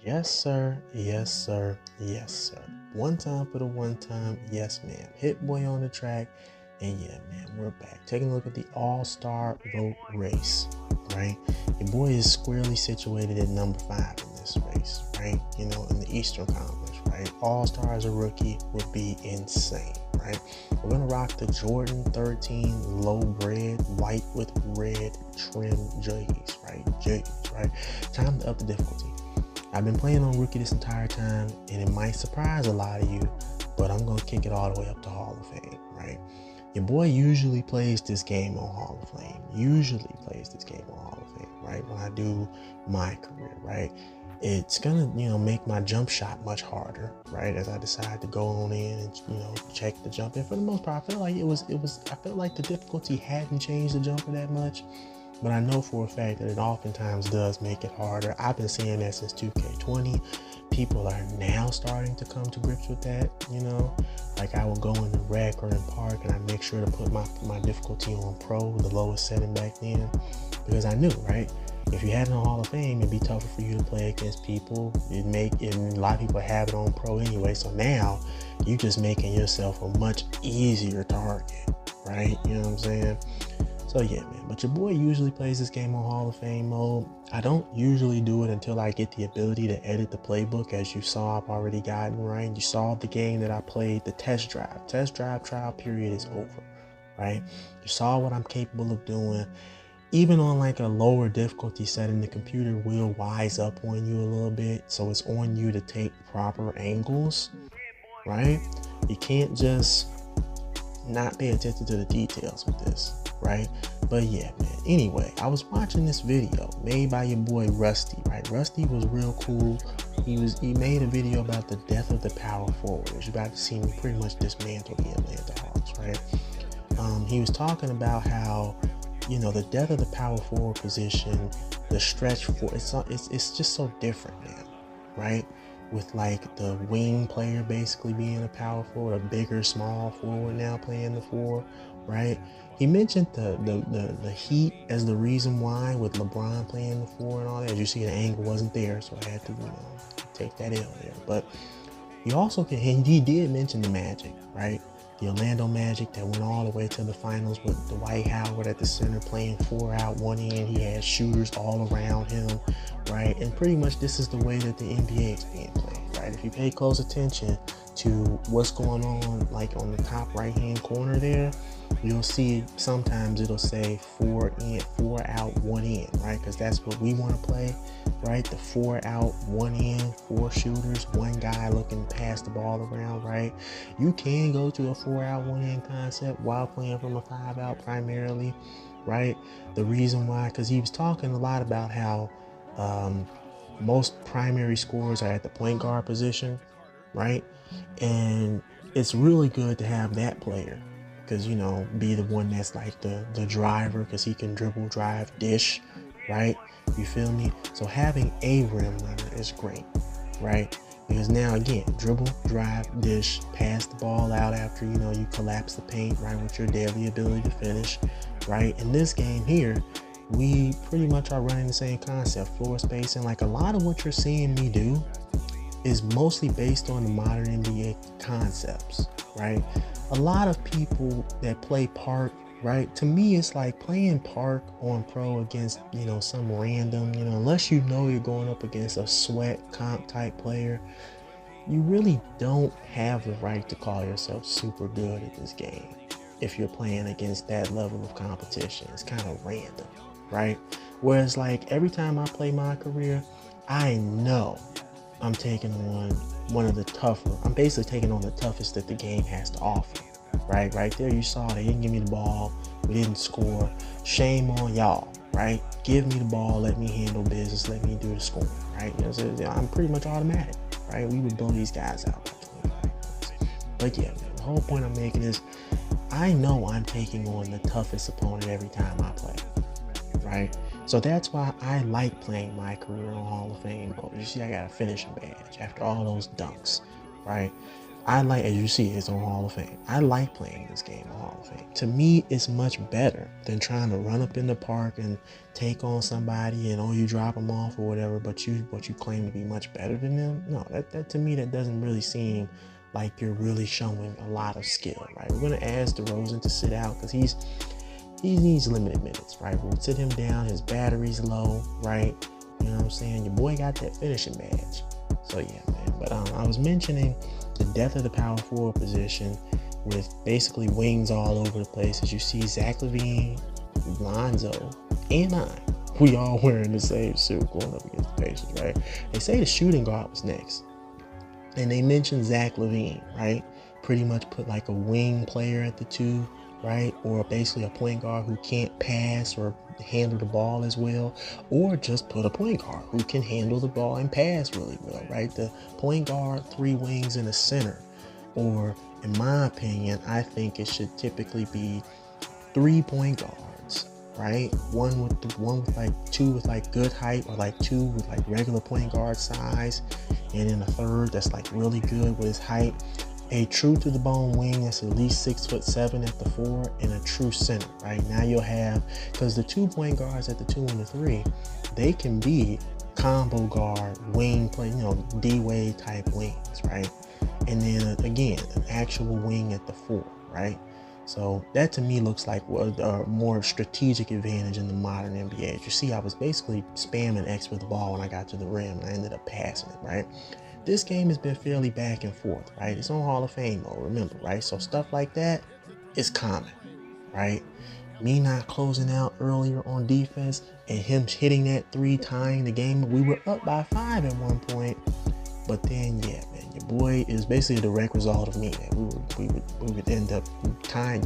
Yes, sir. Yes, sir. Yes, sir. One time for the one time. Yes, ma'am. Hit boy on the track. And yeah, man, we're back. Taking a look at the All-Star vote race, right? Your boy is squarely situated at number 5 in this race, right? You know, in the Eastern Conference, right? All-Star as a rookie would be insane, right? We're going to rock the Jordan 13 low red, white with red trim J's, right? J's, right? Time to up the difficulty. I've been playing on rookie this entire time, and it might surprise a lot of you, but I'm gonna kick it all the way up to Hall of Fame, right? Your boy usually plays this game on Hall of Fame. Usually plays this game on Hall of Fame, right? When I do my career, right? It's gonna, make my jump shot much harder, right? As I decide to go on in and, check the jump. And for the most part, I felt like I felt like the difficulty hadn't changed the jumper that much. But I know for a fact that it oftentimes does make it harder. I've been seeing that since 2K20. People are now starting to come to grips with that, Like I will go in the rec or in park and I make sure to put my difficulty on pro, the lowest setting back then. Because I knew, right? If you had it on Hall of Fame, it'd be tougher for you to play against people. And a lot of people have it on pro anyway. So now you just making yourself a much easier target, right? You know what I'm saying? So yeah, man, but your boy usually plays this game on Hall of Fame mode. I don't usually do it until I get the ability to edit the playbook. As you saw, I've already gotten, right? You saw the game that I played, the test drive. Test drive trial period is over, right? You saw what I'm capable of doing. Even on like a lower difficulty setting, the computer will wise up on you a little bit. So it's on you to take proper angles, right? You can't just not pay attention to the details with this, right? But yeah, man. Anyway, I was watching this video made by your boy Rusty, right? Rusty was real cool. He made a video about the death of the power forward. You're about to see me pretty much dismantle the Atlanta Hawks, right? He was talking about how, the death of the power forward position, the stretch for it's just so different now, right? With like the wing player basically being a power forward, a bigger small forward now playing the 4, right? He mentioned the Heat as the reason why, with LeBron playing the 4 and all that. As you see, the angle wasn't there, so I had to take that L there. But he did mention the Magic, right? The Orlando Magic that went all the way to the finals with Dwight Howard at the center playing 4 out, 1 in. He had shooters all around him, right? And pretty much this is the way that the NBA is being played, right? If you pay close attention to what's going on, like on the top right-hand corner there, you'll see sometimes it'll say 4 in, 4 out, 1 in, right? Because that's what we want to play, right? The 4 out, 1 in, 4 shooters, 1 guy looking to pass the ball around, right? You can go to a 4 out, 1 in concept while playing from a 5 out primarily, right? The reason why, because he was talking a lot about how most primary scorers are at the point guard position, right? And it's really good to have that player because, be the one that's like the driver, because he can dribble, drive, dish, right? You feel me? So having a rim runner is great, right? Because now again, dribble, drive, dish, pass the ball out after, you collapse the paint, right? With your daily ability to finish, right? In this game here, we pretty much are running the same concept, floor spacing. Like a lot of what you're seeing me do is mostly based on the modern NBA concepts, right? A lot of people that play park, right? To me, it's like playing park on pro against, some random, unless you're going up against a sweat comp type player, you really don't have the right to call yourself super good at this game. If you're playing against that level of competition, it's kind of random, right? Whereas like every time I play my career, I know I'm taking on I'm basically taking on the toughest that the game has to offer, right? Right there, you saw they didn't give me the ball, we didn't score. Shame on y'all, right? Give me the ball, let me handle business, let me do the scoring, right? I'm pretty much automatic, right? We would blow these guys out by 25 points. But yeah, man, the whole point I'm making is I know I'm taking on the toughest opponent every time I play, right? So that's why I like playing my career on Hall of Fame mode. You see, I got a finishing badge after all those dunks, right? I like, as you see, it's on Hall of Fame. I like playing this game on Hall of Fame. To me, it's much better than trying to run up in the park and take on somebody and, oh, you drop them off or whatever, but you claim to be much better than them. No, that to me, that doesn't really seem like you're really showing a lot of skill, right? We're gonna ask DeRozan to sit out because he needs limited minutes, right? We'll sit him down. His battery's low, right? You know what I'm saying? Your boy got that finishing badge. So yeah, man. But I was mentioning the depth of the power forward position with basically wings all over the place. As you see, Zach LaVine, Lonzo, and we all wearing the same suit going up against the Pacers, right? They say the shooting guard was next. And they mentioned Zach LaVine, right? Pretty much put like a wing player at the 2, right? Or basically a point guard who can't pass or handle the ball as well, or just put a point guard who can handle the ball and pass really well, right? The point guard, 3 wings in the center. Or in my opinion, I think it should typically be 3 point guards, right? One with like 2 with like good height, or like 2 with like regular point guard size, and then a third that's like really good with his height. A true to the bone wing that's at least 6'7" at the 4, and a true center, right? Now you'll have, because the 2 point guards at the 2 and the 3, they can be combo guard, wing play, D-Wade type wings, right? And then again, an actual wing at the 4, right? So that to me looks like a more strategic advantage in the modern NBA. As you see, I was basically spamming X with the ball when I got to the rim, and I ended up passing it, right? This game has been fairly back and forth, right? It's on Hall of Fame mode, remember, right? So stuff like that is common, right? Me not closing out earlier on defense and him hitting that 3, tying the game. We were up by 5 at one point, but then, yeah, man, your boy is basically a direct result of me, man. We would end up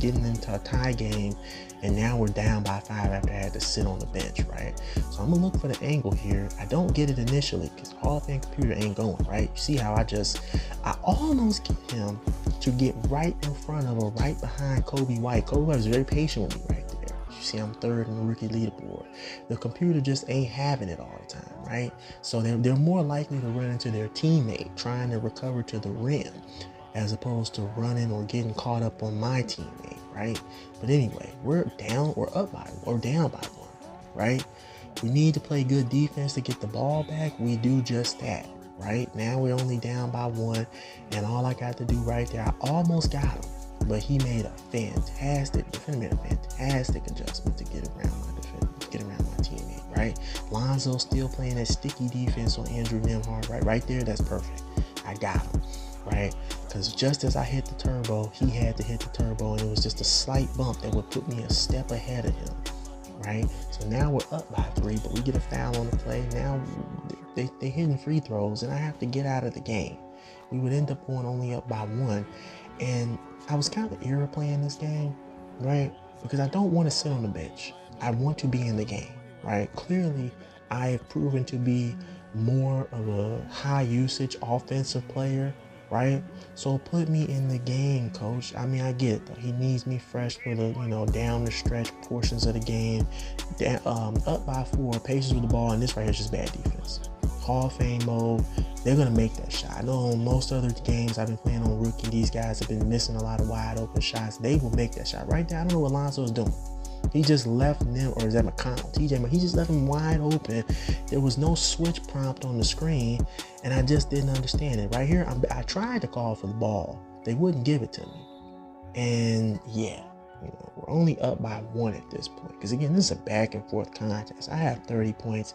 getting into a tie game, and now we're down by 5 after I had to sit on the bench, right? So I'm gonna look for the angle here. I don't get it initially because Hall of Fame computer ain't going, right? You see how I almost get him to get right in front of or right behind Kobe White. Kobe White was very patient with me right there. You see, I'm 3rd in the rookie leaderboard. The computer just ain't having it all the time, right? So they're more likely to run into their teammate trying to recover to the rim, as opposed to running or getting caught up on my teammate, right? But anyway, we're down by 1, right? We need to play good defense to get the ball back. We do just that, right? Now we're only down by 1, and all I got to do right there, I almost got him, but he made a fantastic adjustment to get around my teammate, right? Lonzo still playing that sticky defense on Andrew Nembhard, right? Right there, that's perfect. I got him, right? Because just as I hit the turbo, he had to hit the turbo, and it was just a slight bump that would put me a step ahead of him, right? So now we're up by 3, but we get a foul on the play. Now they hitting free throws, and I have to get out of the game. We would end up going only up by 1, and I was kind of era playing this game, right? Because I don't want to sit on the bench. I want to be in the game, right? Clearly, I have proven to be more of a high usage offensive player, right? So put me in the game, coach. I mean, I get it though. He needs me fresh for the, down the stretch portions of the game. Up by 4, Pacers with the ball, and this right here is just bad defense. Hall of Fame mode, they're gonna make that shot. I know on most other games I've been playing on rookie, these guys have been missing a lot of wide open shots. They will make that shot right there. I don't know what Lonzo is doing. He just left them, or is that McConnell? He just left him wide open. There was no switch prompt on the screen, and I just didn't understand it. Right here, I tried to call for the ball. They wouldn't give it to me. And yeah, we're only up by 1 at this point. Because again, this is a back and forth contest. I have 30 points.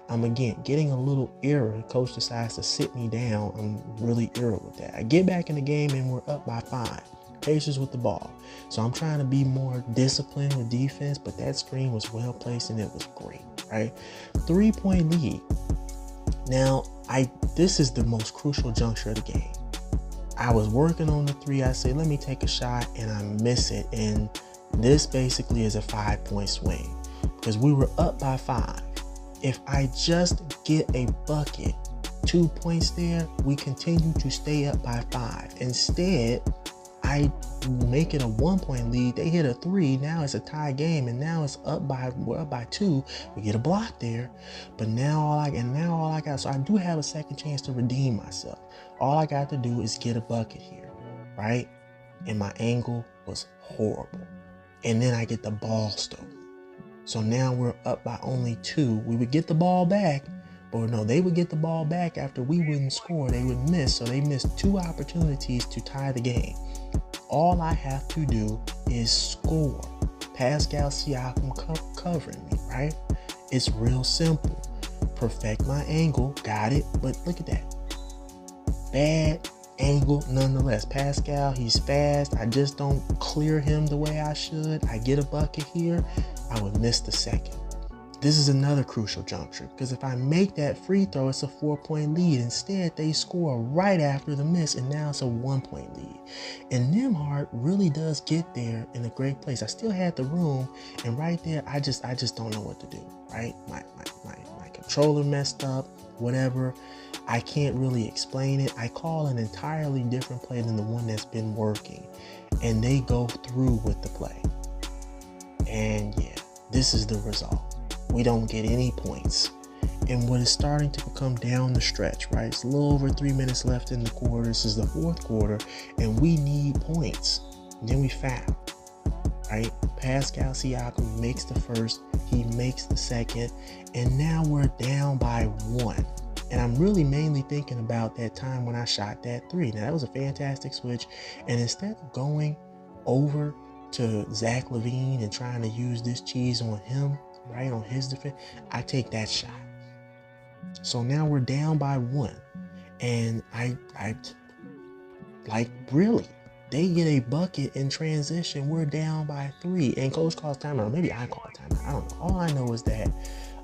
I'm again getting a little irritable. Coach decides to sit me down. I'm really irritable with that. I get back in the game and we're up by 5. Pacers with the ball. So I'm trying to be more disciplined with defense, but that screen was well placed and it was great, right? 3-point lead. Now, this is the most crucial juncture of the game. I was working on the 3. I say, let me take a shot, and I miss it. And this basically is a 5-point swing because we were up by 5. If I just get a bucket, 2 points there, we continue to stay up by 5. Instead, I make it a 1-point lead. They hit a 3. Now it's a tie game, and now we're up by 2. We get a block there, but now all I got. So I do have a second chance to redeem myself. All I got to do is get a bucket here, right? And my angle was horrible. And then I get the ball stolen. So now we're up by only 2. We would get the ball back, but no, they would get the ball back after we wouldn't score. They would miss. So they missed 2 opportunities to tie the game. All I have to do is score. Pascal Siakam covering me, right? It's real simple. Perfect my angle, got it, but look at that. Bad angle nonetheless. Pascal, he's fast. I just don't clear him the way I should. I get a bucket here, I would miss the second. This is another crucial juncture, because if I make that free throw, it's a 4-point lead. Instead, they score right after the miss, and now it's a 1-point lead. And Nembhard really does get there in a great place. I still had the room, and right there, I just don't know what to do, right? My controller messed up, whatever. I can't really explain it. I call an entirely different play than the one that's been working, and they go through with the play. And yeah, this is the result. We don't get any points. And what is starting to become down the stretch, right? It's a little over 3 minutes left in the quarter. This is the 4th quarter, and we need points. And then we foul, right? Pascal Siakam makes the first, he makes the second, and now we're down by 1. And I'm really mainly thinking about that time when I shot that 3. Now, that was a fantastic switch. And instead of going over to Zach LaVine and trying to use this cheese on him, right, on his defense, I take that shot. So now we're down by 1. And I like, really, they get a bucket in transition. We're down by 3. And coach calls timeout. Maybe I call timeout. I don't know. All I know is that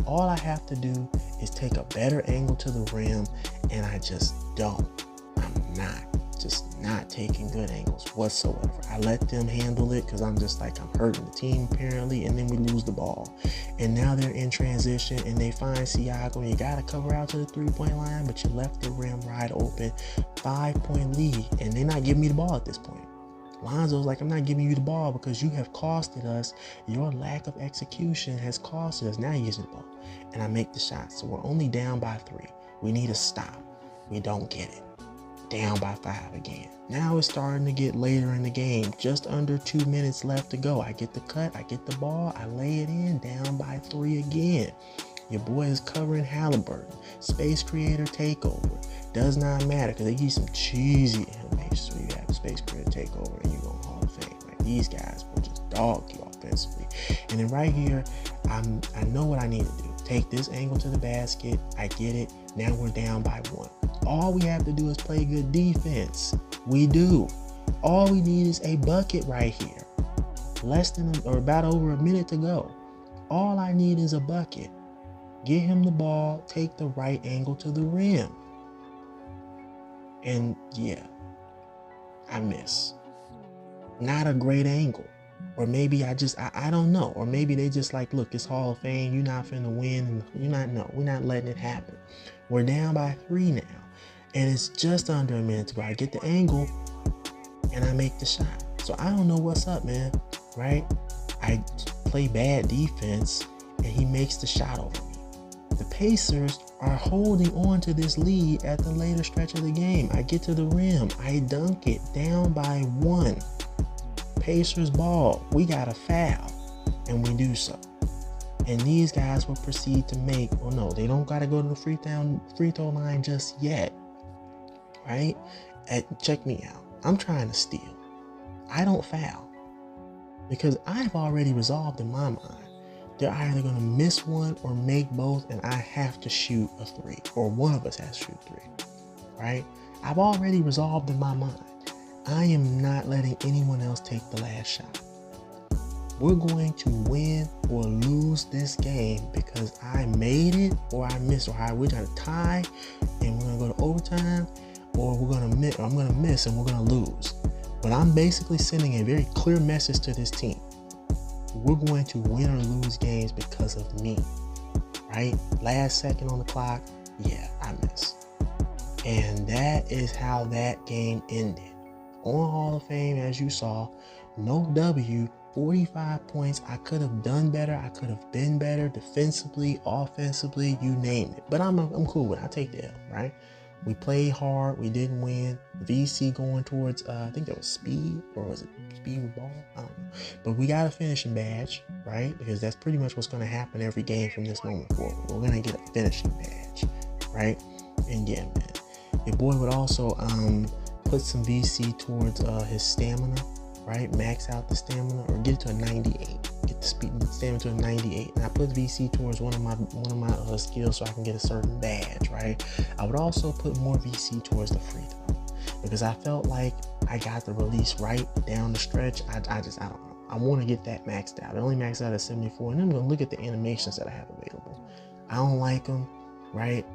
all I have to do is take a better angle to the rim, and I just don't. I'm not taking good angles whatsoever. I let them handle it because I'm just like, I'm hurting the team apparently, and then we lose the ball. And now they're in transition, and they find Siakam. You got to cover out to the 3-point line, but you left the rim wide open. 5-point lead, and they're not giving me the ball at this point. Lonzo's like, I'm not giving you the ball because you have costed us. Your lack of execution has costed us. Now he gives me the ball, and I make the shot. So we're only down by 3. We need a stop. We don't get it. Down by 5 again. Now it's starting to get later in the game. Just under 2 minutes left to go. I get the cut. I get the ball. I lay it in. Down by 3 again. Your boy is covering Halliburton. Space creator takeover. Does not matter because they give you some cheesy animations so you have a space creator takeover and you go Hall of Fame. Like, these guys will just dog you offensively. And then right here, I know what I need to do. Take this angle to the basket. I get it. Now we're down by 1. All we have to do is play good defense. We do. All we need is a bucket right here. About over a minute to go. All I need is a bucket. Get him the ball, take the right angle to the rim. And yeah, I miss. Not a great angle. Or maybe I don't know. Or maybe they just like, look, it's Hall of Fame. You're not finna win. We're not letting it happen. We're down by 3 now. And it's just under a minute to go. I get the angle and I make the shot. So I don't know what's up, man, right? I play bad defense and he makes the shot over me. The Pacers are holding on to this lead at the later stretch of the game. I get to the rim. I dunk it down by 1. Pacers ball. We got a foul and we do so. And these guys will proceed to make, well, no, they don't got to go to the free throw line just yet. Right? Check me out. I'm trying to steal. I don't foul because I've already resolved in my mind. They're either going to miss one or make both, and I have to shoot a 3, or one of us has to shoot 3. Right? I've already resolved in my mind. I am not letting anyone else take the last shot. We're going to win or lose this game because I made it or I missed, or we're going to tie and we're going to go to overtime, or I'm going to miss and we're going to lose. But I'm basically sending a very clear message to this team. We're going to win or lose games because of me, right? Last second on the clock, yeah, I miss. And that is how that game ended. On Hall of Fame, as you saw, no W, 45 points. I could have done better. I could have been better defensively, offensively, you name it. But I'm cool with it. I take the L, right? We played hard. We didn't win. VC going towards, I think that was speed, or was it speed with ball? I don't know. But we got a finishing badge, right? Because that's pretty much what's going to happen every game from this moment forward. We're going to get a finishing badge, right? And yeah, man, your boy would also put some VC towards his stamina, right? Max out the stamina, or get it to a 98. Get the stamina to a 98, and I put VC towards one of my skills so I can get a certain badge, right? I would also put more VC towards the free throw because I felt like I got the release right down the stretch. I don't know. I want to get that maxed out. I only maxed out at 74, and then I'm gonna look at the animations that I have available. I don't like them, right?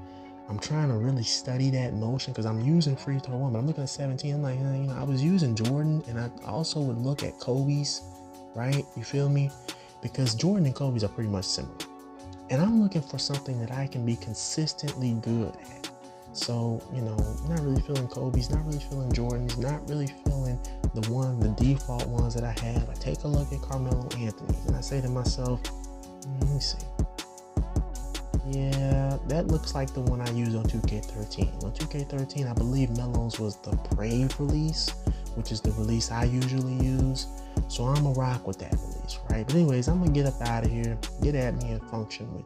I'm trying to really study that motion because I'm using free throw one, but I'm looking at 17. I'm like, you know, I was using Jordan, and I also would look at Kobe's, right? You feel me? Because Jordan and Kobe's are pretty much similar. And I'm looking for something that I can be consistently good at. So, you know, not really feeling Kobe's, not really feeling Jordan's, not really feeling the default ones that I have. I take a look at Carmelo Anthony's and I say to myself, let me see. Yeah, that looks like the one I used on 2K13. On 2K13, I believe Melo's was the Brave release, which is the release I usually use. So I'm gonna rock with that release, right? But anyways, I'm gonna get up out of here, get at me and function with